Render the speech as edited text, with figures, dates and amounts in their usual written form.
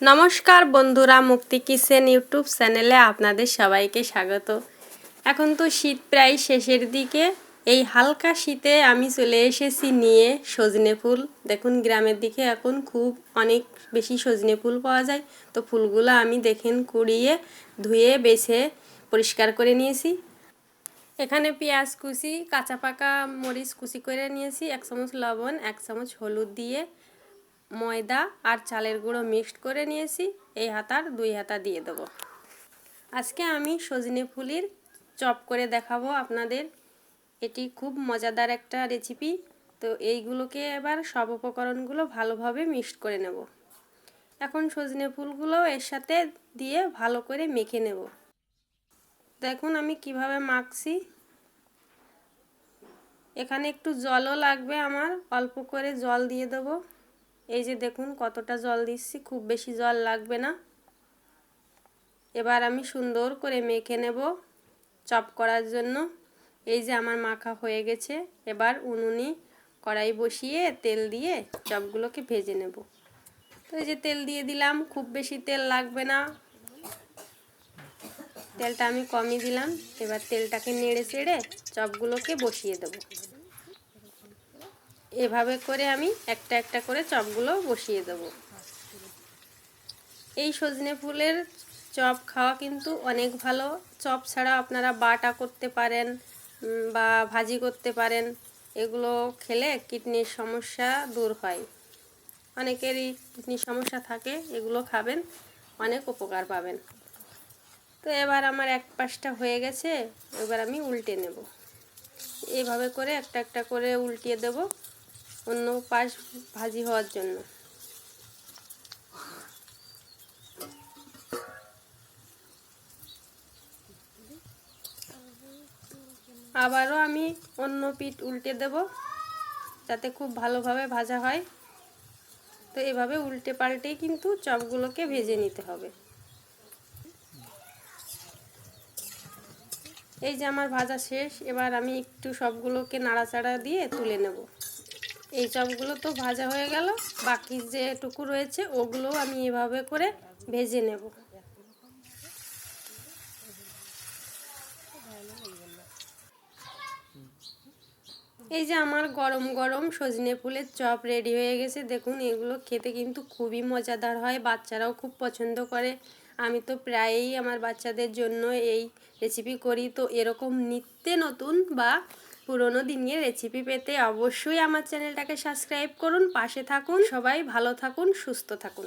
নমস্কার বন্ধুরা, মুক্তি কিচেন ইউটিউব চ্যানেলে আপনাদের সবাইকে স্বাগত। এখন তো শীত প্রায় শেষের দিকে। এই হালকা শীতে আমি চলে এসেছি নিয়ে সজনে ফুল। দেখুন গ্রামের দিকে এখন খুব অনেক বেশি সজনে ফুল পাওয়া যায়। তো ফুলগুলো আমি দেখেন কুড়িয়ে ধুয়ে বেছে পরিষ্কার করে নিয়েছি। এখানে পেঁয়াজ কুচি, কাঁচা পাকা মরিচ কুচি করে নিয়েছি, 1 চামচ লবণ, 1 চামচ হলুদ দিয়ে ময়দা আর চালের গুঁড়ো মিক্সড করে নিয়েছি। এই হাতার 2 হাতা দিয়ে দেবো। আজকে আমি সজনে ফুলের চপ করে দেখাবো আপনাদের। এটি খুব মজাদার একটা রেসিপি। তো এইগুলোকে এবার সব উপকরণগুলো ভালোভাবে মিক্সড করে নেব। এখন সজনে ফুলগুলো এর সাথে দিয়ে ভালো করে মেখে নেব। দেখুন আমি কিভাবে মাখছি। এখানে একটু জলও লাগবে আমার, অল্প করে জল দিয়ে দেবো। এই যে দেখুন কতটা জল দিচ্ছি, খুব বেশি জল লাগবে না। এবার আমি সুন্দর করে মেখে নেব চপ করার জন্য। এই যে আমার মাখা হয়ে গেছে। এবার উনুনে কড়াই বসিয়ে তেল দিয়ে চপগুলোকে ভেজে নেব। তো এই যে তেল দিয়ে দিলাম, খুব বেশি তেল লাগবে না, তেলটা আমি কমই দিলাম। এবার তেলটাকে নেড়ে চেড়ে চপগুলোকে বসিয়ে দেব। এভাবে করে আমি একটা একটা করে চপগুলো বসিয়ে দেব। এই সজনে ফুলের চপ খাওয়া কিন্তু অনেক ভালো। চপ ছাড়া আপনারা বাটা করতে পারেন বা ভাজি করতে পারেন। এগুলো খেলে কিডনির সমস্যা দূর হয়। অনেকেরই কিডনির সমস্যা থাকে, এগুলো খাবেন, অনেক উপকার পাবেন। তো এবার আমার এক পাশটা হয়ে গেছে, এবার আমি উল্টে নেব। এইভাবে করে একটা একটা করে উল্টিয়ে দেব অন্য পাশ ভাজি হওয়ার জন্য। আবারও আমি অন্য পিঠ উল্টে দেব যাতে খুব ভালোভাবে ভাজা হয়। তো এভাবে উল্টে পাল্টেই কিন্তু চপগুলোকে ভেজে নিতে হবে। এই যে আমার ভাজা শেষ। এবার আমি একটু সবগুলোকে নাড়াচাড়া দিয়ে তুলে নেব। এই চপগুলো তো ভাজা হয়ে গেল, বাকি যেটুকু রয়েছে ওগুলোও আমি এভাবে করে ভেজে নেব। এই যে আমার গরম গরম সজনে ফুলের চপ রেডি হয়ে গেছে। দেখুন এগুলো খেতে কিন্তু খুবই মজাদার হয়, বাচ্চারাও খুব পছন্দ করে। আমি তো প্রায়ই আমার বাচ্চাদের জন্য এই রেসিপি করি। তো এরকম নিত্য নতুন বা পুরনো দিনের রেসিপি পেতে অবশ্যই আমার চ্যানেলটাকে সাবস্ক্রাইব করুন, পাশে থাকুন। সবাই ভালো থাকুন, সুস্থ থাকুন।